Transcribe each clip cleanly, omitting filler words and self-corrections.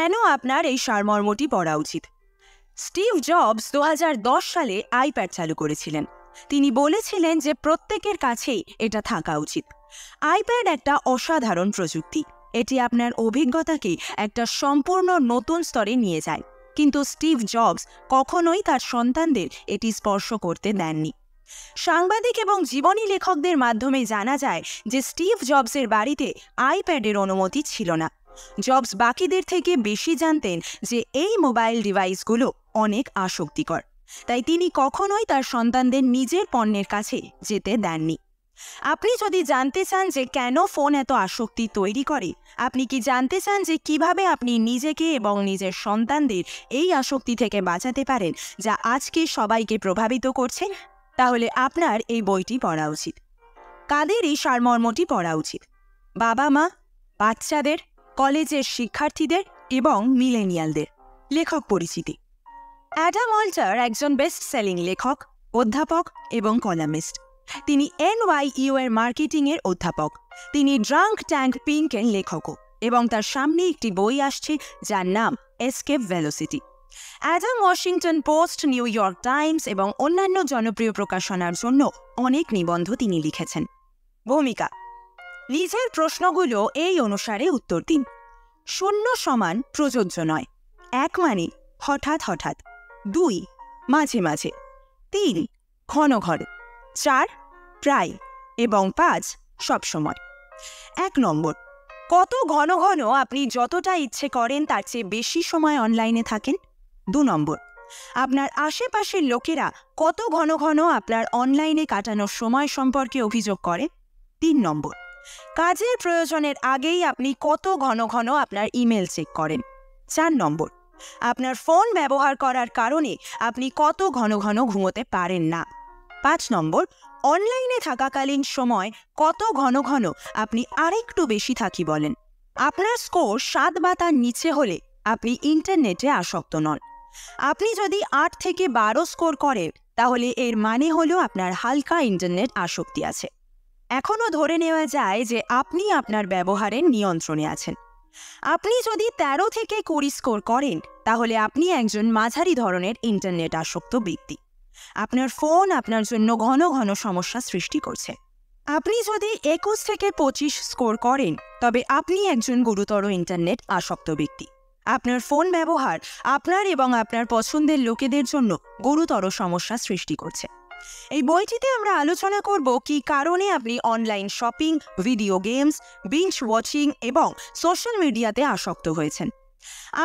কেন আপনার এই সারমর্মটি পড়া উচিত? স্টিভ জবস 2010 সালে আইপ্যাড চালু করেছিলেন। তিনি বলেছিলেন যে প্রত্যেকের কাছেই এটা থাকা উচিত। আইপ্যাড একটা অসাধারণ প্রযুক্তি। এটি আপনার অভিজ্ঞতাকে একটা সম্পূর্ণ নতুন স্তরে নিয়ে যায়, কিন্তু স্টিভ জবস কখনোই তার সন্তানদের এটি স্পর্শ করতে দেননি। সাংবাদিক এবং জীবনী লেখকদের মাধ্যমে জানা যায় যে স্টিভ জবসের বাড়িতে আইপ্যাডের অনুমতি ছিল না। জবস বাকিদের থেকে বেশি জানতেন যে এই মোবাইল ডিভাইসগুলো অনেক আসক্তিকর, তাই তিনি কখনোই তার সন্তানদের নিজের পণ্যের কাছে যেতে দেননি। আপনি যদি জানতে চান যে কেন ফোন এত আসক্তি তৈরি করে, আপনি কি জানতে চান যে কিভাবে আপনি নিজেকে এবং নিজের সন্তানদের এই আসক্তি থেকে বাঁচাতে পারেন যা আজকে সবাইকে প্রভাবিত করছে, তাহলে আপনার এই বইটি পড়া উচিত। কাদের এই সারমর্মটি পড়া উচিত? বাবা মা, বাচ্চাদের, কলেজের শিক্ষার্থীদের এবং মিলেনিয়ালদের। লেখক পরিচিতি: অ্যাডাম অল্টার একজন বেস্ট সেলিং লেখক, অধ্যাপক এবং কলামিস্ট। তিনি NYU এর মার্কেটিংয়ের অধ্যাপক। তিনি ড্রাঙ্ক ট্যাঙ্ক পিঙ্কের লেখকও, এবং তার সামনে একটি বই আসছে যার নাম escape velocity. Adam Washington post, new York Times এবং অন্যান্য জনপ্রিয় প্রকাশনার জন্য অনেক নিবন্ধ তিনি লিখেছেন। ভূমিকা: নিজের প্রশ্নগুলো এই অনুসারে উত্তর দিন। 0 সমান প্রযোজ্য নয়। 1 মানে হঠাৎ হঠাৎ। 2 মাঝে মাঝে। 3 ঘন ঘন। 4 প্রায়। এবং 5 সবসময়। 1 নম্বর: কত ঘন ঘন আপনি যতটা ইচ্ছে করেন তার চেয়ে বেশি সময় অনলাইনে থাকেন? 2 নম্বর: আপনার আশেপাশের লোকেরা কত ঘন ঘন আপনার অনলাইনে কাটানোর সময় সম্পর্কে অভিযোগ করে? 3 নম্বর: কাজের প্রয়োজনের আগেই আপনি কত ঘন ঘন আপনার ইমেল চেক করেন? 4 নম্বর: আপনার ফোন ব্যবহার করার কারণে আপনি কত ঘন ঘন ঘুমোতে পারেন না? 5 নম্বর: অনলাইনে থাকাকালীন সময় কত ঘন ঘন আপনি আরেকটু বেশি থাকি বলেন? আপনার স্কোর 7 বা তার নিচে হলে আপনি ইন্টারনেটে আসক্ত নন। আপনি যদি 8 থেকে 12 স্কোর করেন, তাহলে এর মানে হলো আপনার হালকা ইন্টারনেট আসক্তি আছে। এখনও ধরে নেওয়া যায় যে আপনি আপনার ব্যবহারের নিয়ন্ত্রণে আছেন। আপনি যদি 13 থেকে 20 স্কোর করেন, তাহলে আপনি একজন মাঝারি ধরনের ইন্টারনেট আসক্ত ব্যক্তি। আপনার ফোন আপনার জন্য ঘন ঘন সমস্যা সৃষ্টি করছে। আপনি যদি 21 থেকে 25 স্কোর করেন, তবে আপনি একজন গুরুতর ইন্টারনেট আসক্ত ব্যক্তি। আপনার ফোন ব্যবহার আপনার এবং আপনার পছন্দের লোকেদের জন্য গুরুতর সমস্যা সৃষ্টি করছে। এই বইটিতে আমরা আলোচনা করব কি কারণে আপনি online shopping, video games, binge watching এবং সোশ্যাল মিডিয়াতে আসক্ত হয়েছেন।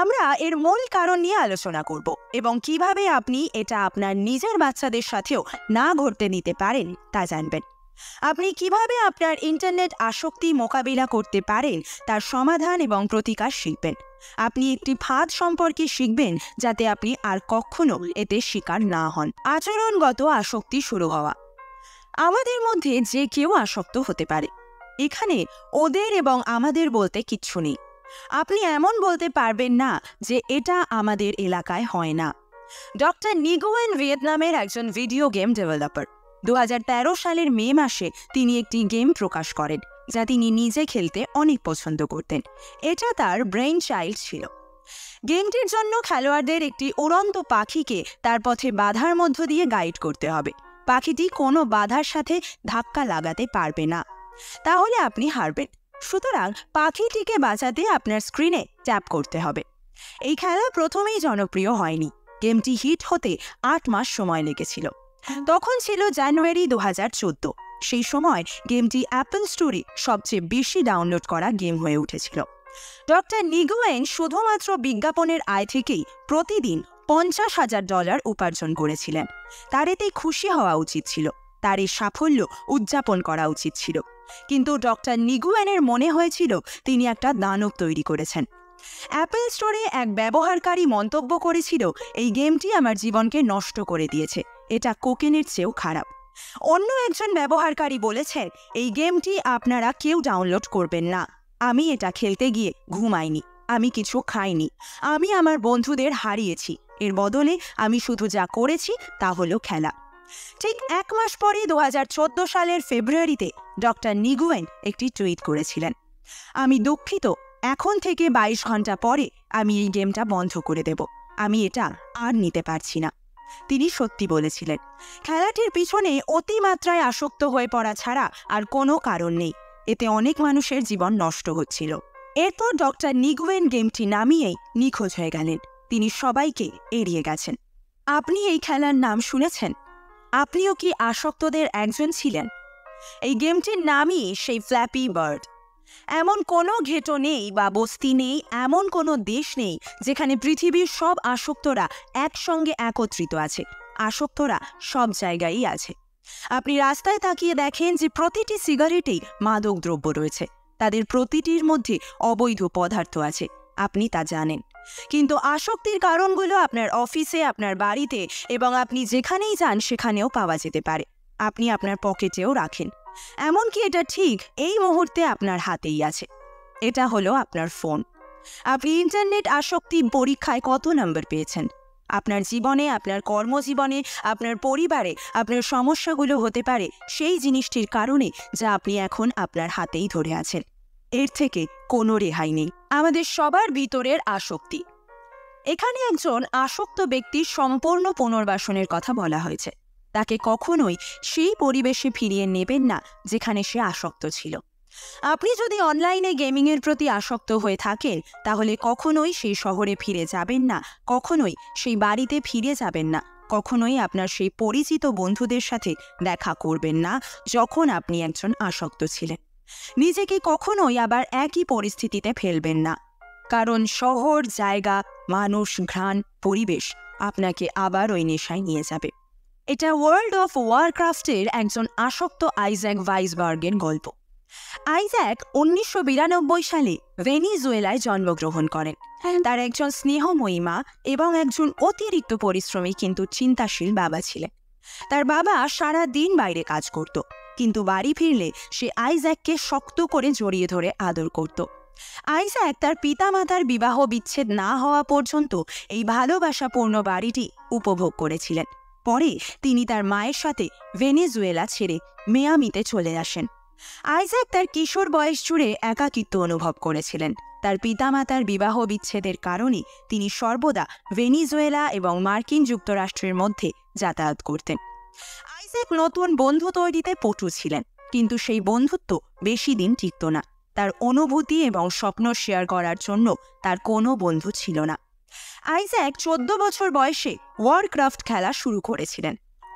আমরা এর মূল কারণ নিয়ে আলোচনা করব এবং কিভাবে আপনি এটা আপনার নিজের বাচ্চাদের সাথেও না ঘটতে দিতে পারেন তা জানবেন। আপনি কিভাবে আপনার ইন্টারনেট আসক্তি মোকাবিলা করতে পারেন তার সমাধান এবং প্রতিকার শিখবেন। আপনি একটি ফাঁদ সম্পর্কে শিখবেন যাতে আপনি আর কখনো এতে শিকার না হন। আচরণগত আসক্তি শুরু হওয়া: আমাদের মধ্যে যে কেউ আসক্ত হতে পারে। এখানে ওদের এবং আমাদের বলতে কিচ্ছু নেই। আপনি এমন বলতে পারবেন না যে এটা আমাদের এলাকায় হয় না। ডক্টর নিগুয়েন ভিয়েতনামের একজন ভিডিও গেম ডেভেলপার। 2013 সালের মে মাসে তিনি একটি গেম প্রকাশ করেন যা তিনি নিজে খেলতে অনেক পছন্দ করতেন। এটা তার ব্রেইন চাইল্ড ছিল। গেমটির জন্য খেলোয়াড়দের একটি উড়ন্ত পাখিকে তার পথে বাধার মধ্য দিয়ে গাইড করতে হবে। পাখিটি কোনো বাধার সাথে ধাক্কা লাগাতে পারবে না, তাহলে আপনি হারবেন। সুতরাং পাখিটিকে বাঁচাতে আপনার স্ক্রিনে ট্যাপ করতে হবে। এই খেলা প্রথমেই জনপ্রিয় হয়নি। গেমটি হিট হতে 8 মাস সময় লেগেছিল। তখন ছিল জানুয়ারি 2014। সেই সময় গেমটি অ্যাপল স্টোরে সবচেয়ে বেশি ডাউনলোড করা গেম হয়ে উঠেছিল। ডক্টর নিগুয়েন শুধুমাত্র বিজ্ঞাপনের আয় থেকেই প্রতিদিন $50,000 উপার্জন করেছিলেন। তার এতে খুশি হওয়া উচিত ছিল, তার এই সাফল্য উদযাপন করা উচিত ছিল। কিন্তু ডক্টর নিগুয়েনের মনে হয়েছিল তিনি একটা দানব তৈরি করেছেন। অ্যাপল স্টোরে এক ব্যবহারকারী মন্তব্য করেছিল, এই গেমটি আমার জীবনকে নষ্ট করে দিয়েছে, এটা কোকেনের চেয়েও খারাপ। অন্য একজন ব্যবহারকারী বলেছেন, এই গেমটি আপনারা কেউ ডাউনলোড করবেন না। আমি এটা খেলতে গিয়ে ঘুমাইনি, আমি কিছু খাইনি, আমি আমার বন্ধুদের হারিয়েছি। এর বদলে আমি শুধু যা করেছি তা হলো খেলা। ঠিক 1 মাস পরে 2014 সালের ফেব্রুয়ারিতে ডক্টর নিগুয়েন একটি টুইট করেছিলেন, আমি দুঃখিত, এখন থেকে 22 ঘন্টা পরে আমি এই গেমটা বন্ধ করে দেব, আমি এটা আর নিতে পারছি না। তিনি সত্যি বলেছিলেন। খেলাটির পিছনে অতিমাত্রায় আসক্ত হয়ে পড়া ছাড়া আর কোনো কারণ নেই। এতে অনেক মানুষের জীবন নষ্ট হচ্ছিল। এরপর ডক্টর নিগুয়েন গেমটি নামিয়েই নিখোঁজ হয়ে গেলেন। তিনি সবাইকে এড়িয়ে গেছেন। আপনি এই খেলার নাম শুনেছেন? আপনিও কি আসক্তদের একজন ছিলেন? এই গেমটির নামই সেই ফ্ল্যাপি বার্ড। এমন কোনো ঘেঁটো নেই বা বস্তি নেই, এমন কোনো দেশ নেই যেখানে পৃথিবীর সব আসক্তরা একসঙ্গে একত্রিত আছে। আসক্তরা সব জায়গায়ই আছে। আপনি রাস্তায় তাকিয়ে দেখেন যে প্রতিটি সিগারেটেই মাদক দ্রব্য রয়েছে, তাদের প্রতিটির মধ্যে অবৈধ পদার্থ আছে, আপনি তা জানেন। কিন্তু আসক্তির কারণগুলো আপনার অফিসে, আপনার বাড়িতে এবং আপনি যেখানেই যান সেখানেও পাওয়া যেতে পারে। আপনি আপনার পকেটেও রাখেন। এমনকি এটা ঠিক এই মুহূর্তে আপনার হাতেই আছে। এটা হলো আপনার ফোন। আপনি ইন্টারনেট আসক্তি পরীক্ষায় কত নম্বর পেয়েছেন? আপনার জীবনে, আপনার কর্মজীবনে, আপনার পরিবারে আপনার সমস্যাগুলো হতে পারে সেই জিনিসটির কারণে যা আপনি এখন আপনার হাতেই ধরে আছেন। এর থেকে কোনো রেহাই নেই। আমাদের সবার ভিতরের আসক্তি। এখানে একজন আসক্ত ব্যক্তির সম্পূর্ণ পুনর্বাসনের কথা বলা হয়েছে। তাকে কখনোই সেই পরিবেশে ফিরিয়ে নেবেন না যেখানে সে আসক্ত ছিল। আপনি যদি অনলাইনে গেমিংয়ের প্রতি আসক্ত হয়ে থাকেন তাহলে কখনোই সেই শহরে ফিরে যাবেন না, কখনোই সেই বাড়িতে ফিরে যাবেন না, কখনোই আপনার সেই পরিচিত বন্ধুদের সাথে দেখা করবেন না যখন আপনি একজন আসক্ত ছিলেন। নিজেকে কখনোই আবার একই পরিস্থিতিতে ফেলবেন না, কারণ শহর, জায়গা, মানুষ, ঘ্রাণ, পরিবেশ আপনাকে আবার ওই নেশায় নিয়ে যাবে। এটা ওয়ার্ল্ড অফ ওয়ারক্রাফটের একজন আসক্ত আইজ্যাক ভাইসবার্গের গল্প। আইজ্যাক 1992 সালে ভেনিজুয়েলায় জন্মগ্রহণ করেন। তার একজন স্নেহময়ী মা এবং একজন অতিরিক্ত পরিশ্রমী কিন্তু চিন্তাশীল বাবা ছিলেন। তার বাবা সারা দিন বাইরে কাজ করত, কিন্তু বাড়ি ফিরলে সে আইজ্যাককে শক্ত করে জড়িয়ে ধরে আদর করত। আইজ্যাক তার পিতামাতার বিবাহ বিচ্ছেদ না হওয়া পর্যন্ত এই ভালোবাসাপূর্ণ বাড়িটি উপভোগ করেছিলেন। পরে তিনি তার মায়ের সাথে ভেনেজুয়েলা ছেড়ে মিয়ামিতে চলে আসেন। আইজ্যাক তার কিশোর বয়স জুড়ে একাকিত্ব অনুভব করেছিলেন। তার পিতামাতার বিবাহ বিচ্ছেদের কারণে তিনি সর্বদা ভেনিজুয়েলা এবং মার্কিন যুক্তরাষ্ট্রের মধ্যে যাতায়াত করতেন। আইজ্যাক নতুন বন্ধু তৈরিতে পটু ছিলেন, কিন্তু সেই বন্ধুত্ব বেশি দিন টিকত না। তার অনুভূতি এবং স্বপ্ন শেয়ার করার জন্য তার কোনো বন্ধু ছিল না। আইজ্যাক 14 বছর বয়সে ওয়ারক্রাফট খেলা শুরু করেছিলেন।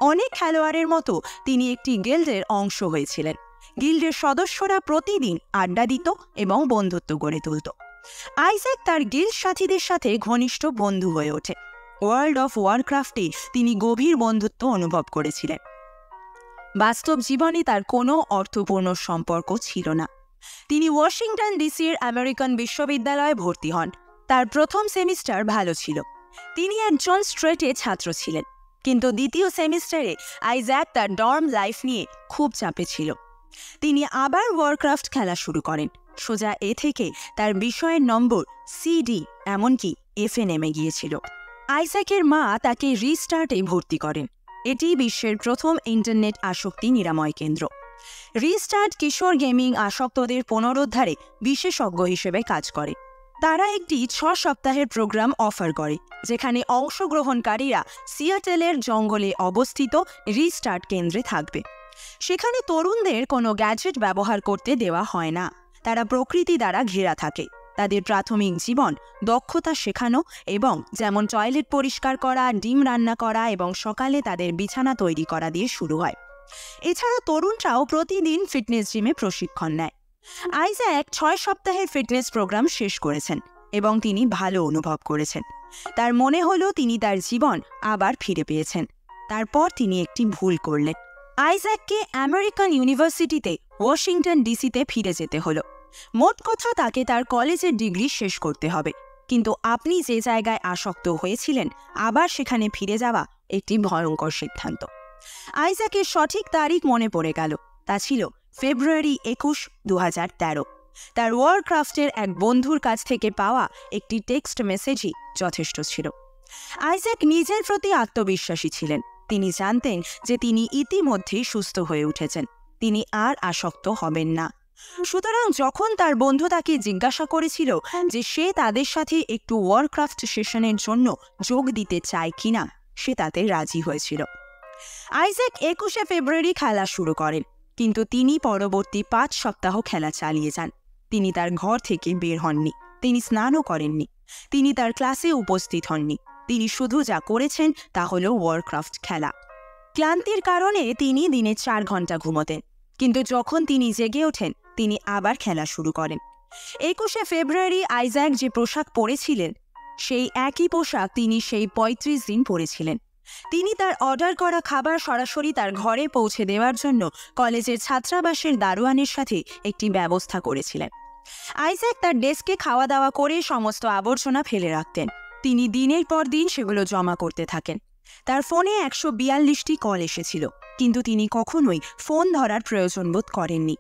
অনেক খেলোয়াড়ের মতো তিনি একটি গিল্ডের অংশ হয়েছিলেন। গিল্ডের সদস্যরা প্রতিদিন আড্ডা দিত এবং বন্ধুত্ব গড়ে তুলত। আইজ্যাক তার গিল্ড সাথীদের সাথে ঘনিষ্ঠ বন্ধু হয়ে ওঠে। ওয়ার্ল্ড অফ ওয়ারক্রাফটে তিনি গভীর বন্ধুত্ব অনুভব করেছিলেন। বাস্তব জীবনে তার কোনো অর্থপূর্ণ সম্পর্ক ছিল না। তিনি ওয়াশিংটন ডিসির আমেরিকান বিশ্ববিদ্যালয়ে ভর্তি হন। তার প্রথম সেমিস্টার ভালো ছিল। তিনি একজন স্ট্রেটে ছাত্র ছিলেন, কিন্তু দ্বিতীয় সেমিস্টারে আইজ্যাক তার ডর্ম লাইফ নিয়ে খুব চাপে ছিল। তিনি আবার ওয়ারক্রাফট খেলা শুরু করেন। সোজা এ থেকে তার বিষয়ের নম্বর সিডি এমনকি এফে নেমে গিয়েছিল। আইজ্যাকের মা তাকে রিস্টার্টে ভর্তি করেন। এটি বিশ্বের প্রথম ইন্টারনেট আসক্তি নিরাময় কেন্দ্র। রিস্টার্ট কিশোর গেমিং আসক্তদের পুনরুদ্ধারে বিশেষজ্ঞ হিসেবে কাজ করে। তারা একটি 6 সপ্তাহের প্রোগ্রাম অফার করে, যেখানে অংশগ্রহণকারীরা সিয়াটেলের জঙ্গলে অবস্থিত রিস্টার্ট কেন্দ্রে থাকবে। সেখানে তরুণদের কোনো গ্যাজেট ব্যবহার করতে দেওয়া হয় না। তারা প্রকৃতি দ্বারা ঘেরা থাকে। তাদের প্রাথমিক জীবন দক্ষতা শেখানো এবং যেমন টয়লেট পরিষ্কার করা, ডিম রান্না করা এবং সকালে তাদের বিছানা তৈরি করা দিয়ে শুরু হয়। এছাড়া তরুণরাও প্রতিদিন ফিটনেস জিমে প্রশিক্ষণ নেয়। আইজ্যাক 6 সপ্তাহের ফিটনেস প্রোগ্রাম শেষ করেছেন এবং তিনি ভালো অনুভব করেছেন। তার মনে হলো তিনি তার জীবন আবার ফিরে পেয়েছেন। তারপর তিনি একটি ভুল করলেন। আইজ্যাককে আমেরিকান ইউনিভার্সিটিতে ওয়াশিংটন ডিসিতে ফিরে যেতে হলো। মোট কথা তাকে তার কলেজের ডিগ্রি শেষ করতে হবে। কিন্তু আপনি যে জায়গায় আসক্ত হয়েছিলেন আবার সেখানে ফিরে যাওয়া একটি ভয়ঙ্কর সিদ্ধান্ত। আইজ্যাকের সঠিক তারিখ মনে পড়ে গেল। তা ছিল ফেব্রুয়ারি 21, 2013। তার ওয়ারক্রাফটের এক বন্ধুর কাছ থেকে পাওয়া একটি টেক্সট মেসেজই যথেষ্ট ছিল। আইজ্যাক নিজের প্রতি আত্মবিশ্বাসী ছিলেন। তিনি জানতেন যে তিনি ইতিমধ্যেই সুস্থ হয়ে উঠেছেন। তিনি আর আসক্ত হবেন না। সুতরাং যখন তার বন্ধু তাকে জিজ্ঞাসা করেছিল যে সে তাদের সাথে একটু ওয়ারক্রাফট সেশনের জন্য যোগ দিতে চায় কিনা, সে তাতে রাজি হয়েছিল। আইজ্যাক 21শে ফেব্রুয়ারি খেলা শুরু করেন, কিন্তু তিনি পরবর্তী 5 সপ্তাহ খেলা চালিয়ে যান। তিনি তার ঘর থেকে বের হননি, তিনি স্নানও করেননি, তিনি তার ক্লাসে উপস্থিত হননি। তিনি শুধু যা করেছেন তা হল ওয়ারক্রাফট খেলা। ক্লান্তির কারণে তিনি দিনে 4 ঘন্টা ঘুমোতেন, কিন্তু যখন তিনি জেগে ওঠেন তিনি আবার খেলা শুরু করেন। 21শে ফেব্রুয়ারি আইজ্যাক যে পোশাক পরেছিলেন সেই একই পোশাক তিনি সেই 35 দিন পরেছিলেন। তিনি তার অর্ডার করা খাবার সরাসরি তার ঘরে পৌঁছে দেওয়ার জন্য কলেজের ছাত্রাবাসের দারোয়ানের সাথে একটি ব্যবস্থা করেছিলেন। আইজ্যাক তার ডেস্কে খাওয়া দাওয়া করে সমস্ত আবর্জনা ফেলে রাখতেন। তিনি দিনের পর দিন সেগুলো জমা করতে থাকেন। তার ফোনে 142টি কল এসেছিল, কিন্তু তিনি কখনোই ফোন ধরার প্রয়োজন বোধ করেননি।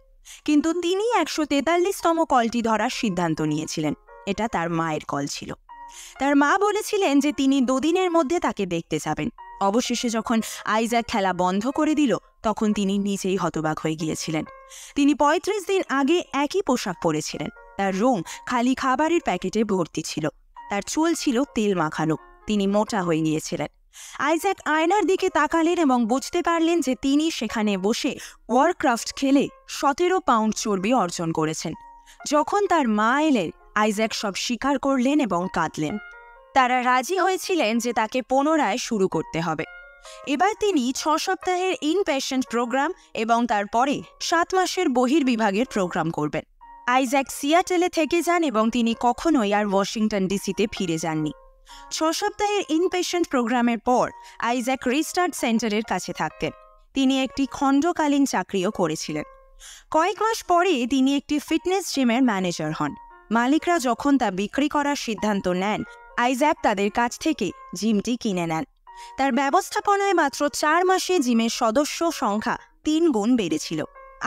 কিন্তু তিনি 143তম কলটি ধরার সিদ্ধান্ত নিয়েছিলেন। এটা তার মায়ের কল ছিল। তার মা বলেছিলেন যে তিনি 2 দিনের মধ্যে তাকে দেখতে যাবেন। অবশেষে যখন আইজ্যাক খেলা বন্ধ করে দিল তখন তিনি নিজেই হতবাক হয়ে গিয়েছিলেন। তিনি 35 দিন আগে একই পোশাক পরেছিলেন। তার রুম খালি খাবারের প্যাকেটে ভর্তি ছিল, তার চুল ছিল তেল মাখানো, তিনি মোটা হয়ে গিয়েছিলেন। আইজ্যাক আয়নার দিকে তাকালেন এবং বুঝতে পারলেন যে তিনি সেখানে বসে ওয়ারক্রাফট খেলে 17 পাউন্ড চর্বি অর্জন করেছেন। যখন তার মা এলেন, আইজ্যাক সব স্বীকার করলেন এবং কাঁদলেন। তারা রাজি হয়েছিলেন যে তাকে পুনরায় শুরু করতে হবে। এবার তিনি 6 সপ্তাহের ইনপেশেন্ট প্রোগ্রাম এবং তারপরে 7 মাসের বহির্বিভাগের প্রোগ্রাম করবেন। আইজ্যাক সিয়াটেলে থেকে যান এবং তিনি কখনোই আর ওয়াশিংটন ডিসিতে ফিরে যাননি। 6 সপ্তাহের ইনপেশেন্ট প্রোগ্রামের পর আইজ্যাক রিস্টার্ট সেন্টারের কাছে থাকতেন। তিনি একটি খণ্ডকালীন চাকরিও করেছিলেন। কয়েক মাস পরে তিনি একটি ফিটনেস জিমের ম্যানেজার হন। মালিকরা যখন তা বিক্রি করার সিদ্ধান্ত নেন, আইজ্যাক তাদের কাছ থেকে জিমটি কিনে নেন। তার ব্যবস্থাপনায় মাত্র 4 মাসে জিমের সদস্য সংখ্যা 3 গুণ বেড়েছিল।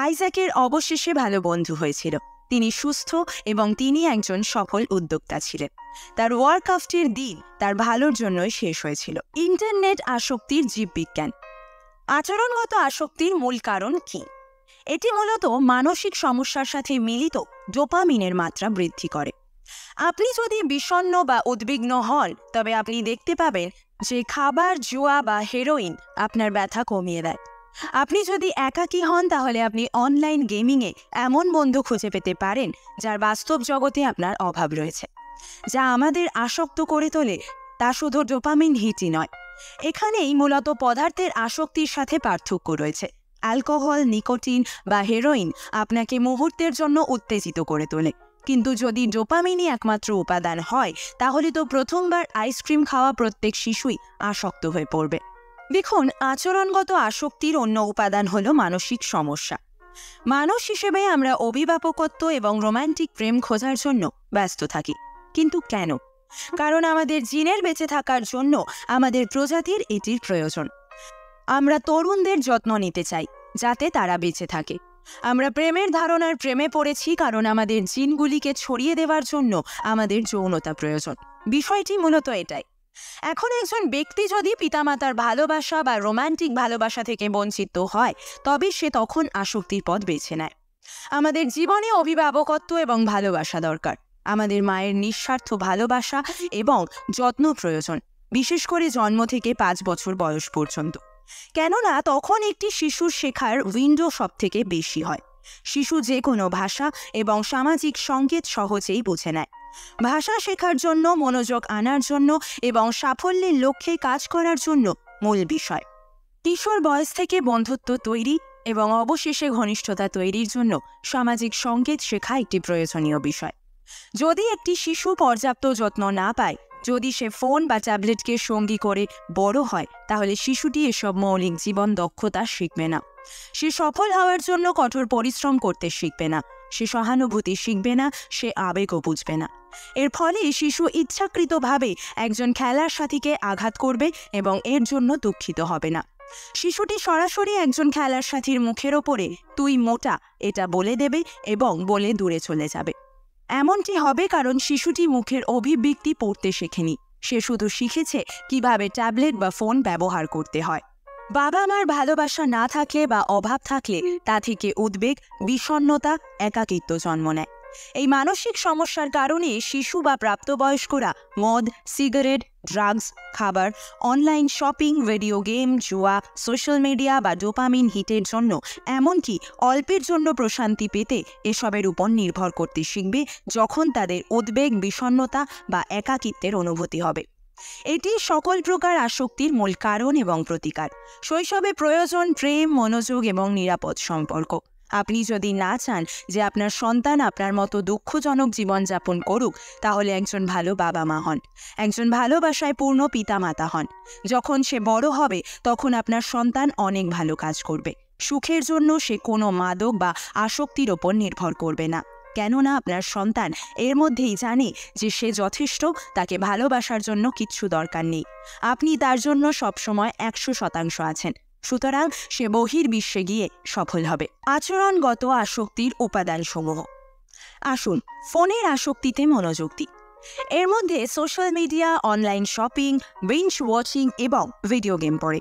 আইজ্যাকের অবশেষে ভালো বন্ধু হয়েছিল। তিনি সুস্থ এবং তিনি একজন সফল উদ্যোক্তা ছিলেন। তার ওয়ার্কআউটের দিন তার ভালোর জন্যই শেষ হয়েছিল। ইন্টারনেট আসক্তির জীববিজ্ঞান। আচরণগত আসক্তির মূল কারণ কি? এটি মূলত মানসিক সমস্যার সাথে মিলিত ডোপামিনের মাত্রা বৃদ্ধি করে। আপনি যদি বিষণ্ণ বা উদ্বিগ্ন হন তবে আপনি দেখতে পাবেন যে খাবার, জুয়া বা হেরোইন আপনার ব্যথা কমিয়ে দেয়। আপনি যদি একাকী হন তাহলে আপনি অনলাইন গেমিংয়ে এমন বন্ধু খুঁজে পেতে পারেন যার বাস্তব জগতে আপনার অভাব রয়েছে। যা আমাদের আসক্ত করে তোলে তা শুধু ডোপামিন হিটই নয়। এখানেই মূলত পদার্থের আসক্তির সাথে পার্থক্য রয়েছে। অ্যালকোহল, নিকোটিন বা হেরোইন আপনাকে মুহূর্তের জন্য উত্তেজিত করে তোলে, কিন্তু যদি ডোপামিনই একমাত্র উপাদান হয় তাহলে তো প্রথমবার আইসক্রিম খাওয়া প্রত্যেক শিশুই আসক্ত হয়ে পড়বে। দেখুন, আচরণগত আসক্তির অন্য উপাদান হলো মানসিক সমস্যা। মানুষ হিসেবে আমরা অভিভাবকত্ব এবং রোমান্টিক প্রেম খোঁজার জন্য ব্যস্ত থাকি। কিন্তু কেন? কারণ আমাদের জিনের বেঁচে থাকার জন্য আমাদের প্রজাতির এটির প্রয়োজন। আমরা তরুণদের যত্ন নিতে চাই যাতে তারা বেঁচে থাকে। আমরা প্রেমের ধারণার প্রেমে পড়েছি কারণ আমাদের জিনগুলিকে ছড়িয়ে দেওয়ার জন্য আমাদের যৌনতা প্রয়োজন। বিষয়টি মূলত এটাই। এখন একজন ব্যক্তি যদি পিতামাতার ভালোবাসা বা রোমান্টিক ভালোবাসা থেকে বঞ্চিত হয় তবে সে তখন আসক্তির পথ বেছে নেয়। আমাদের জীবনে অভিভাবকত্ব এবং ভালোবাসা দরকার। আমাদের মায়ের নিঃস্বার্থ ভালোবাসা এবং যত্ন প্রয়োজন, বিশেষ করে জন্ম থেকে 5 বছর বয়স পর্যন্ত। কেননা তখন একটি শিশুর শেখার উইন্ডো সব থেকে বেশি হয়। শিশু যে কোনো ভাষা এবং সামাজিক সংকেত সহজেই বুঝে নেয়। ভাষা শেখার জন্য, মনোযোগ আনার জন্য এবং সাফল্যের লক্ষ্যে কাজ করার জন্য মূল বিষয়। কিশোর বয়স থেকে বন্ধুত্ব তৈরি এবং অবশেষে ঘনিষ্ঠতা তৈরির জন্য সামাজিক সংকেত শেখা একটি প্রয়োজনীয় বিষয়। যদি একটি শিশু পর্যাপ্ত যত্ন না পায়, যদি সে ফোন বা ট্যাবলেটকে সঙ্গী করে বড় হয়, তাহলে শিশুটি এসব মৌলিক জীবন দক্ষতা শিখবে না। সে সফল হওয়ার জন্য কঠোর পরিশ্রম করতে শিখবে না, সে সহানুভূতি শিখবে না, সে আবেগও বুঝবে না। এর ফলে শিশু ইচ্ছাকৃতভাবে একজন খেলার সাথীকে আঘাত করবে এবং এর জন্য দুঃখিত হবে না। শিশুটি সরাসরি একজন খেলার সাথীর মুখের ওপরে "তুই মোটা" এটা বলে দেবে এবং বলে দূরে চলে যাবে। এমনটি হবে কারণ শিশুটি মুখের অভিব্যক্তি পড়তে শেখেনি। সে শুধু শিখেছে কিভাবে ট্যাবলেট বা ফোন ব্যবহার করতে হয়। বাবা মার ভালোবাসা না থাকলে বা অভাব থাকলে তা থেকে উদ্বেগ, বিষণ্ণতা, একাকিত্ব জন্ম নেয়। এই মানসিক সমস্যার কারণে শিশু বা প্রাপ্তবয়স্করা মদ, সিগারেট, ড্রাগস, খাবার, অনলাইন শপিং, ভিডিও গেম, জুয়া, সোশ্যাল মিডিয়া বা ডোপামিন হিটের জন্য, এমনকি অল্পের জন্য প্রশান্তি পেতে এসবের উপর নির্ভর করতে শিখবে যখন তাদের উদ্বেগ, বিষণ্ণতা বা একাকিত্বের অনুভূতি হবে। এটি সকল প্রকার আসক্তির মূল কারণ এবং প্রতিকার। শৈশবে প্রয়োজন প্রেম, মনোযোগ এবং নিরাপদ সম্পর্ক। আপনি যদি না চান যে আপনার সন্তান আপনার মতো দুঃখজনক জীবনযাপন করুক, তাহলে একজন ভালো বাবা মা হন, একজন ভালোবাসায় পূর্ণ পিতামাতা হন। যখন সে বড় হবে তখন আপনার সন্তান অনেক ভালো কাজ করবে। সুখের জন্য সে কোনো মাদক বা আসক্তির ওপর নির্ভর করবে না, কেননা আপনার সন্তান এর মধ্যেই জানে যে সে যথেষ্ট, তাকে ভালোবাসার জন্য কিচ্ছু দরকার নেই। আপনি তার জন্য সবসময় 100% আছেন। সুতরাং সে বহির্বিশ্বে গিয়ে সফল হবে। আচরণগত আসক্তির উপাদানসমূহ। আসুন ফোনের আসক্তিতে মনোযোগ দিই। এর মধ্যে social media, online shopping, binge watching এবং ভিডিও গেম পড়ে।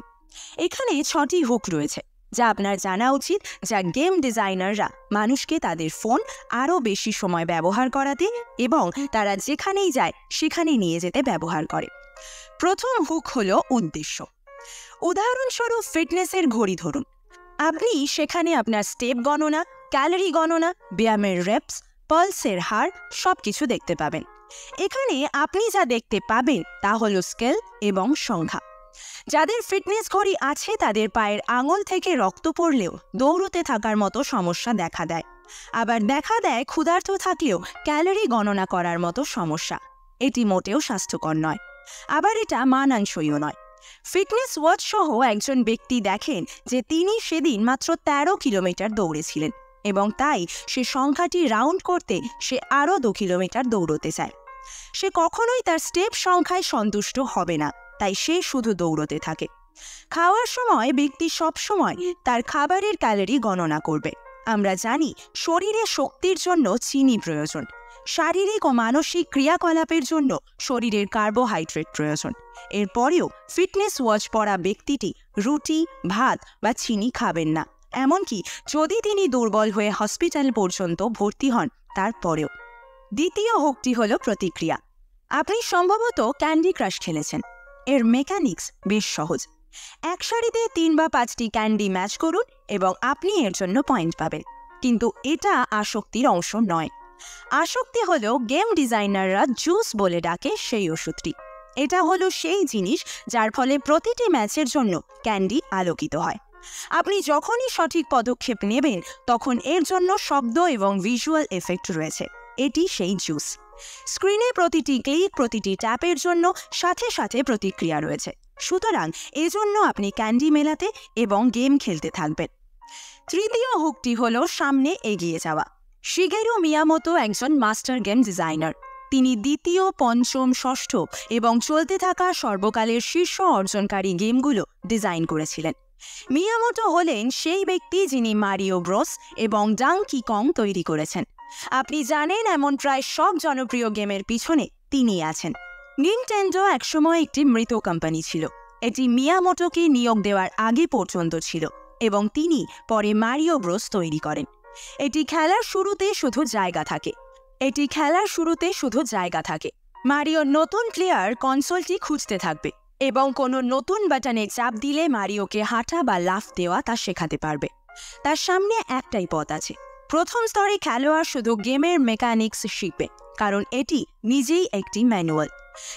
এখানে 6টি হুক রয়েছে যা আপনার জানা উচিত, যা গেম ডিজাইনাররা মানুষকে তাদের ফোন আরও বেশি সময় ব্যবহার করাতে এবং তারা যেখানেই যায় সেখানেই নিয়ে যেতে ব্যবহার করে। প্রথম হুক হলো উদ্দেশ্য। উদাহরণস্বরূপ ফিটনেসের ঘড়ি ধরুন। আপনি সেখানে আপনার স্টেপ গণনা, ক্যালোরি গণনা, ব্যায়ামের রেপস, পালসের হার সবকিছু দেখতে পাবেন। এখানে আপনি যা দেখতে পাবেন তা হলো স্কেল এবং সংখ্যা। যাদের ফিটনেস ঘড়ি আছে তাদের পায়ের আঙুল থেকে রক্ত পড়লেও দৌড়তে থাকার মতো সমস্যা দেখা দেয়। আবার দেখা দেয় ক্ষুধার্ত থাকলেও ক্যালোরি গণনা করার মতো সমস্যা। এটি মোটেও স্বাস্থ্যকর নয়, আবার এটা মানানসইও নয়। ফিটনেস ওয়াচ সহ একজন ব্যক্তি দেখেন যে তিনি সেদিন মাত্র 13 কিলোমিটার দৌড়েছিলেন এবং তাই সে সংখ্যাটি রাউন্ড করতে সে আরও 2 কিলোমিটার দৌড়তে চায়। সে কখনোই তার স্টেপ সংখ্যায় সন্তুষ্ট হবে না, তাই সে শুধু দৌড়তে থাকে। খাওয়ার সময় ব্যক্তি সবসময় তার খাবারের ক্যালোরি গণনা করবে। আমরা জানি শরীরে শক্তির জন্য চিনি প্রয়োজন, শারীরিক ও মানসিক ক্রিয়াকলাপের জন্য শরীরের কার্বোহাইড্রেট প্রয়োজন। এরপরেও ফিটনেস ওয়াচ পরা ব্যক্তিটি রুটি, ভাত বা চিনি খাবেন না, এমনকি যদি তিনি দুর্বল হয়ে হসপিটাল পর্যন্ত ভর্তি হন তারপরেও। দ্বিতীয় হুকটি হল প্রতিক্রিয়া। আপনি সম্ভবত ক্যান্ডি ক্রাশ খেলেছেন। এর মেকানিক্স বেশ সহজ। এক সারিতে 3 বা 5টি ক্যান্ডি ম্যাচ করুন এবং আপনি এর জন্য পয়েন্ট পাবেন। কিন্তু এটা আসক্তির অংশ নয়। আসক্তি হলো গেম ডিজাইনাররা জুস বলে ডাকে সেই ওষুধটি। এটা হলো সেই জিনিস যার ফলে প্রতিটি ম্যাচের জন্য ক্যান্ডি আলোকিত হয়। আপনি যখনই সঠিক পদক্ষেপ নেবেন তখন এর জন্য শব্দ এবং ভিজুয়াল এফেক্ট রয়েছে। এটি সেই জুস। স্ক্রিনে প্রতিটি ক্লিক, প্রতিটি ট্যাপের জন্য সাথে সাথে প্রতিক্রিয়া রয়েছে। সুতরাং এজন্য আপনি ক্যান্ডি মেলাতে এবং গেম খেলতে থাকবেন। তৃতীয় হুকটি হলো সামনে এগিয়ে যাওয়া। শিগেরু মিয়ামোতো একজন মাস্টার গেম ডিজাইনার। তিনি দ্বিতীয়, পঞ্চম, ষষ্ঠ এবং চলতে থাকা সর্বকালের শীর্ষ অর্জনকারী গেমগুলো ডিজাইন করেছিলেন। মিয়ামোটো হলেন সেই ব্যক্তি যিনি মারিও ব্রোস এবং ডাঙ্কি কং তৈরি করেছেন। আপনি জানেন এমন প্রায় সব জনপ্রিয় গেমের পিছনে তিনি আছেন। নিনটেন্ডো একসময় একটি মৃত কোম্পানি ছিল। এটি মিয়ামোটোকে নিয়োগ দেওয়ার আগে পর্যন্ত ছিল এবং তিনি পরে মারিও ব্রোস তৈরি করেন। এটি খেলার শুরুতে শুধু জায়গা থাকে। মারিওর নতুন প্লেয়ার কনসোলটি খুঁজতে থাকবে এবং কোনো নতুন বাটনে চাপ দিলে মারিওকে হাঁটা বা লাফ দেওয়া তা শেখাতে পারবে। তার সামনে একটাই পথ আছে। প্রথম স্তরে খেলোয়াড় শুধু গেমের মেকানিক্স শিখবে, কারণ এটি নিজেই একটি ম্যানুয়াল।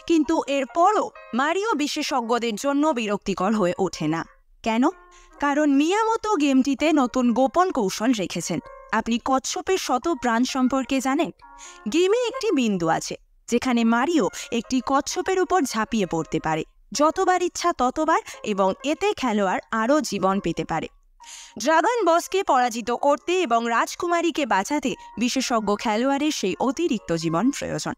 কিন্তু এরপরও মারিও বিশেষজ্ঞদের জন্য বিরক্তিকর হয়ে ওঠে না। কেন? কারণ মিয়ামোতো গেমটিতে নতুন গোপন কৌশল রেখেছেন। আপনি কচ্ছপের শত প্রাণ সম্পর্কে জানেন? গেমে একটি বিন্দু আছে যেখানে মারিও একটি কচ্ছপের উপর ঝাঁপিয়ে পড়তে পারে, যতবার ইচ্ছা ততবার, এবং এতে খেলোয়াড় আরও জীবন পেতে পারে। ড্রাগন বসকে পরাজিত করতে এবং রাজকুমারীকে বাঁচাতে বিশেষজ্ঞ খেলোয়াড়ের সেই অতিরিক্ত জীবন প্রয়োজন।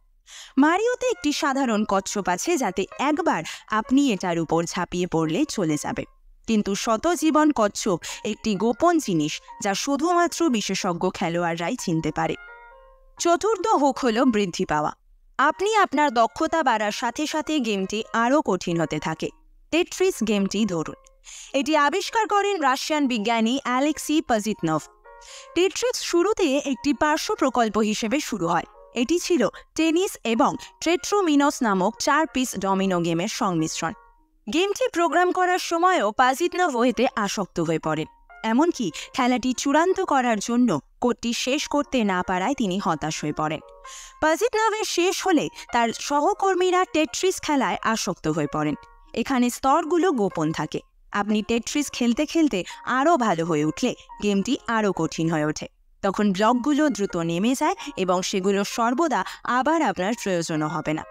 মারিওতে একটি সাধারণ কচ্ছপ আছে যাতে একবার আপনি এটার উপর ঝাঁপিয়ে পড়লে চলে যাবে, কিন্তু শত জীবন কচ্ছপ একটি গোপন জিনিস যা শুধুমাত্র বিশেষজ্ঞ খেলোয়াড়রাই চিনতে পারে। চতুর্থ হুক হল বৃদ্ধি পাওয়া। আপনি আপনার দক্ষতা বাড়ার সাথে সাথে গেমটি আরও কঠিন হতে থাকে। টেট্রিস গেমটি ধরুন। এটি আবিষ্কার করেন রাশিয়ান বিজ্ঞানী অ্যালেক্সি পাজিতনভ। টেট্রিস শুরুতে একটি পার্শ্ব প্রকল্প হিসেবে শুরু হয়। এটি ছিল টেনিস এবং ট্রেট্রোমিনস নামক 4 পিস ডমিনো গেমের সংমিশ্রণ। গেমটি প্রোগ্রাম করার সময়ও পাজিতনভ এতে আসক্ত হয়ে পড়েন। এমনকি খেলাটি চূড়ান্ত করার জন্য কোডটি শেষ করতে না পারায় তিনি হতাশ হয়ে পড়েন। পাজিতনভের শেষ হলে তার সহকর্মীরা টেট্রিস খেলায় আসক্ত হয়ে পড়েন। এখানে স্তরগুলো গোপন থাকে। আপনি টেট্রিস খেলতে খেলতে আরও ভালো হয়ে উঠলে গেমটি আরও কঠিন হয়ে ওঠে। তখন ব্লকগুলো দ্রুত নেমে যায় এবং সেগুলো সর্বদা আবার আপনার প্রয়োজনও হবে না।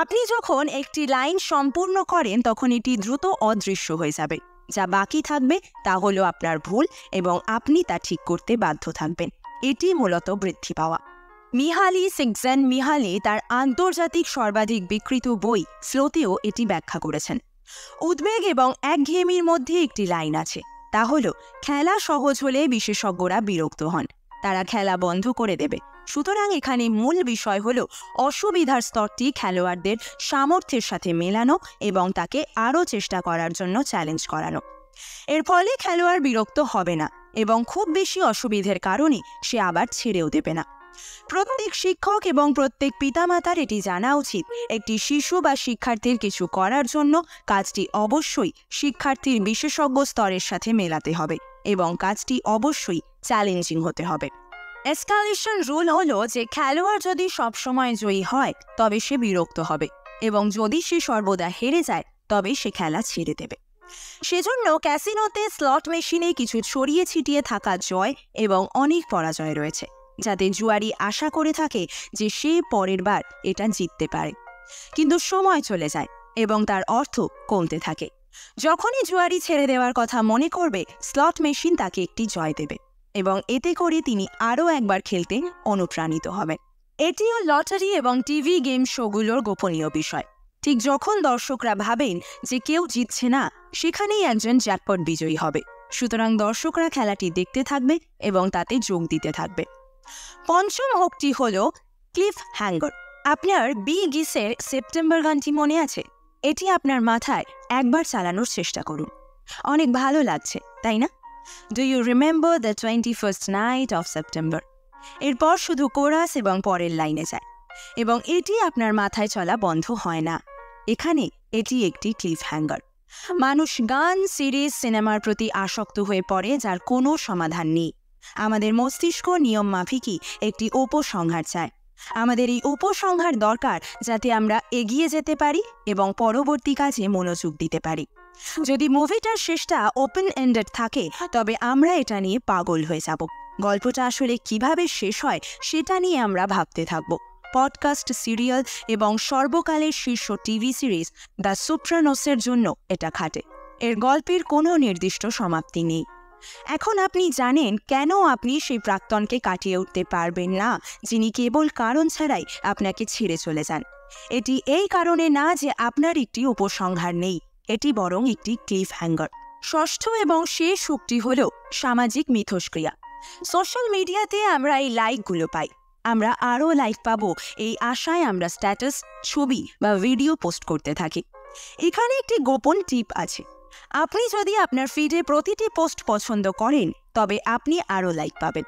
আপনি যখন একটি লাইন সম্পূর্ণ করেন তখন এটি দ্রুত অদৃশ্য হয়ে যাবে। যা বাকি থাকবে তা হলো আপনার ভুল এবং আপনি তা ঠিক করতে বাধ্য থাকবেন। এটি মূলত বৃদ্ধি পাওয়া। মিহালি সিক্সেনমিহালি তার আন্তর্জাতিক সর্বাধিক বিক্রিত বই স্লোতেও এটি ব্যাখ্যা করেছেন। উদ্বেগ এবং একঘেয়েমির মধ্যে একটি লাইন আছে, তা হলো খেলা সহজ হলে বিশেষজ্ঞরা বিরক্ত হন, তারা খেলা বন্ধ করে দেবে। সুতরাং এখানে মূল বিষয় হলো অসুবিধার স্তরটি খেলোয়াড়দের সামর্থ্যের সাথে মেলানো এবং তাকে আরও চেষ্টা করার জন্য চ্যালেঞ্জ করানো। এর ফলে খেলোয়াড় বিরক্ত হবে না এবং খুব বেশি অসুবিধার কারণে সে আবার ছেড়েও দেবে না। প্রত্যেক শিক্ষক এবং প্রত্যেক পিতামাতার এটি জানা উচিত, একটি শিশু বা শিক্ষার্থীর কিছু করার জন্য কাজটি অবশ্যই শিক্ষার্থীর বিশেষজ্ঞ স্তরের সাথে মেলাতে হবে এবং কাজটি অবশ্যই চ্যালেঞ্জিং হতে হবে। এসকালেশন রুল হলো যে খেলোয়াড় যদি সবসময় জয়ী হয় তবে সে বিরক্ত হবে এবং যদি সে সর্বদা হেরে যায় তবে সে খেলা ছেড়ে দেবে। সেজন্য ক্যাসিনোতে স্লট মেশিনে কিছু ছড়িয়ে ছিটিয়ে থাকা জয় এবং অনেক পরাজয় রয়েছে, যাতে জুয়ারি আশা করে থাকে যে সে পরের বার এটা জিততে পারে। কিন্তু সময় চলে যায় এবং তার অর্থ কমতে থাকে। যখনই জুয়ারি ছেড়ে দেওয়ার কথা মনে করবে, স্লট মেশিন তাকে একটি জয় দেবে এবং এতে করে তিনি আরও একবার খেলতে অনুপ্রাণিত হবেন। এটিও লটারি এবং টিভি গেম শোগুলোর গোপনীয় বিষয়। ঠিক যখন দর্শকরা ভাবেন যে কেউ জিতছে না, সেখানেই একজন জ্যাকপট বিজয়ী হবে। সুতরাং দর্শকরা খেলাটি দেখতে থাকবে এবং তাতে যোগ দিতে থাকবে। পঞ্চম হোকটি হল ক্লিফ হ্যাঙ্গার। আপনার বি গিসের সেপ্টেম্বর গানটি মনে আছে? এটি আপনার মাথায় একবার চালানোর চেষ্টা করুন। অনেক ভালো লাগছে, তাই না? Do you remember the 21st night of September? এরপর শুধু কোরাস এবং পরের লাইনে যায় এবং এটি আপনার মাথায় চলা বন্ধ হয় না। এখানে এটি একটি ক্লিফ হ্যাঙ্গার। মানুষ গান, সিরিজ, সিনেমার প্রতি আসক্ত হয়ে পড়ে যার কোনো সমাধান নেই। আমাদের মস্তিষ্ক নিয়ম মাফিকই একটি উপসংহার চায়। আমাদের এই উপসংহার দরকার যাতে আমরা এগিয়ে যেতে পারি এবং পরবর্তী কাজে মনোযোগ দিতে পারি। যদি মুভিটার শেষটা ওপেন এন্ডেড থাকে তবে আমরা এটা নিয়ে পাগল হয়ে যাব। গল্পটা আসলে কিভাবে শেষ হয় সেটা নিয়ে আমরা ভাবতে থাকব। পডকাস্ট, সিরিয়াল এবং সর্বকালের শীর্ষ টিভি সিরিজ দ্য সোপ্রানোসের জন্য এটা খাটে। এর গল্পের কোনো নির্দিষ্ট সমাপ্তি নেই। এখন আপনি জানেন কেন আপনি সেই প্রাক্তনকে কাটিয়ে উঠতে পারবেন না যিনি কেবল কারণ ছাড়াই আপনাকে ছেড়ে চলে যান। এটি এই কারণে না যে আপনার একটি উপসংহার নেই, এটি বরং একটি ক্লিফ হ্যাঙ্গার। ষষ্ঠ এবং শেষ শক্তি হল সামাজিক মিথস্ক্রিয়া। সোশ্যাল মিডিয়াতে আমরা এই লাইকগুলো পাই। আমরা আরও লাইক পাবো এই আশায় আমরা স্ট্যাটাস, ছবি বা ভিডিও পোস্ট করতে থাকি। এখানে একটি গোপন টিপ আছে। আপনি যদি আপনার ফিডে প্রতিটি পোস্ট পছন্দ করেন তবে আপনি আরও লাইক পাবেন।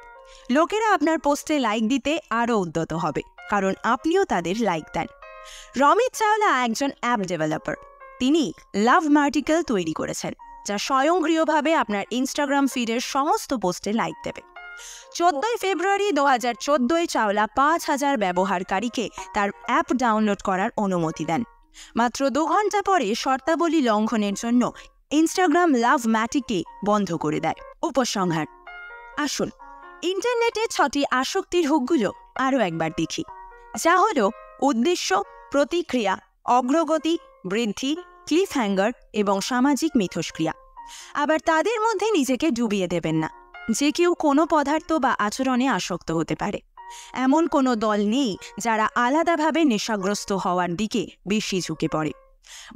লোকেরা আপনার পোস্টে লাইক দিতে আরও উদ্যত হবে কারণ আপনিও তাদের লাইক দেন। রমিত চাওলা একজন অ্যাপ ডেভেলপার। তিনি লাভ মার্টিকেল তৈরি করেছেন যা স্বয়ংক্রিয়ভাবে আপনার ইনস্টাগ্রাম ফিডের সমস্ত পোস্টে লাইক দেবে। 14 ফেব্রুয়ারি 2014 চাওলা 5000 ব্যবহারকারীকে তার অ্যাপ ডাউনলোড করার অনুমতি দেন। মাত্র 2 ঘন্টা পরে শর্তাবলী লঙ্ঘনের জন্য ইনস্টাগ্রাম লাভ ম্যাটিকে বন্ধ করে দেয়। উপসংহার: আসুন ইন্টারনেটে 6টি আসক্তির হুকগুলো আরও একবার দেখি, যা হল উদ্দেশ্য, প্রতিক্রিয়া, অগ্রগতি, বৃদ্ধি, ক্লিফ হ্যাঙ্গার এবং সামাজিক মিথস্ক্রিয়া। আবার তাদের মধ্যে নিজেকে ডুবিয়ে দেবেন না। যে কেউ কোনো পদার্থ বা আচরণে আসক্ত হতে পারে। এমন কোনো দল নেই যারা আলাদাভাবে নেশাগ্রস্ত হওয়ার দিকে বেশি ঝুঁকে পড়ে।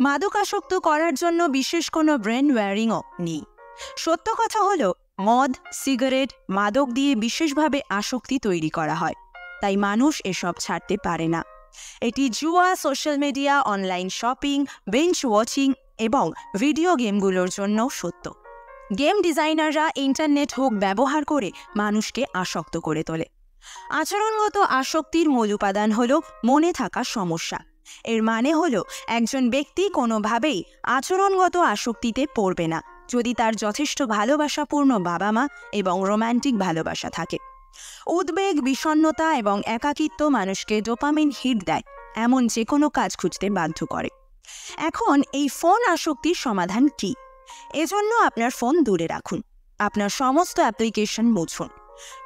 মাদকাসক্ত করার জন্য বিশেষ কোনো ব্রেন ওয়্যারিংও নেই। সত্য কথা হলো, মদ, সিগারেট, মাদক দিয়ে বিশেষভাবে আসক্তি তৈরি করা হয়, তাই মানুষ এসব ছাড়তে পারে না। এটি জুয়া, social media, online shopping, bench watching এবং ভিডিও গেমগুলোর জন্যও সত্য। গেম ডিজাইনাররা ইন্টারনেট হুক ব্যবহার করে মানুষকে আসক্ত করে তোলে। আচরণগত আসক্তির মূল উপাদান হল মনে থাকা সমস্যা। এর মানে হলো একজন ব্যক্তি কোনোভাবেই আচরণগত আসক্তিতে পড়বে না যদি তার যথেষ্ট ভালোবাসাপূর্ণ বাবা মা এবং রোম্যান্টিক ভালোবাসা থাকে। উদ্বেগ, বিষণ্ণতা এবং একাকিত্ব মানুষকে ডোপামিন হিট দেয়, এমন যে কোনো কাজ খুঁজতে বাধ্য করে। এখন এই ফোন আসক্তির সমাধান কি? এজন্য আপনার ফোন দূরে রাখুন। আপনার সমস্ত অ্যাপ্লিকেশন মুছুন।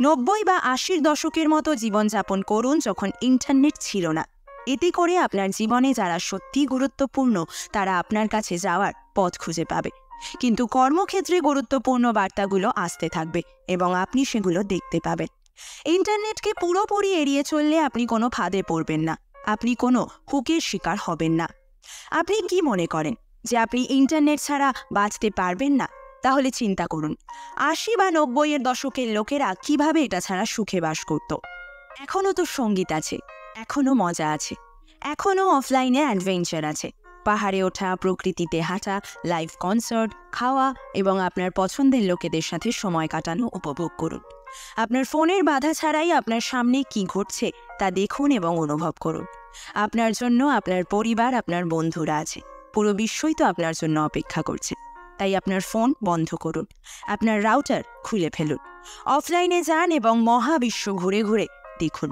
90 বা 80-র দশকের মতো জীবনযাপন করুন যখন ইন্টারনেট ছিল না। এতে করে আপনার জীবনে যারা সত্যি গুরুত্বপূর্ণ তারা আপনার কাছে যাওয়ার পথ খুঁজে পাবে। কিন্তু কর্মক্ষেত্রে গুরুত্বপূর্ণ বার্তাগুলো আসতে থাকবে এবং আপনি সেগুলো দেখতে পাবেন। ইন্টারনেটকে পুরোপুরি এড়িয়ে চললে আপনি কোনো ফাঁদে পড়বেন না, আপনি কোনো হুকের শিকার হবেন না। আপনি কি মনে করেন যে আপনি ইন্টারনেট ছাড়া বাঁচতে পারবেন না? তাহলে চিন্তা করুন 80 বা 90-এর দশকের লোকেরা কিভাবে এটা ছাড়া সুখে বাস করত। এখনও তো সঙ্গীত আছে, এখনও মজা আছে, এখনও অফলাইনে অ্যাডভেঞ্চার আছে। পাহাড়ে ওঠা, প্রকৃতিতে হাঁটা, লাইভ কনসার্ট, খাওয়া এবং আপনার পছন্দের লোকেদের সাথে সময় কাটানো উপভোগ করুন। আপনার ফোনের বাধা ছাড়াই আপনার সামনে কি ঘটছে তা দেখুন এবং অনুভব করুন। আপনার জন্য আপনার পরিবার, আপনার বন্ধুরা আছে। পুরো বিশ্বই তো আপনার জন্য অপেক্ষা করছে। তাই আপনার ফোন বন্ধ করুন, আপনার রাউটার খুলে ফেলুন, অফলাইনে যান এবং মহাবিশ্ব ঘুরে ঘুরে দেখুন।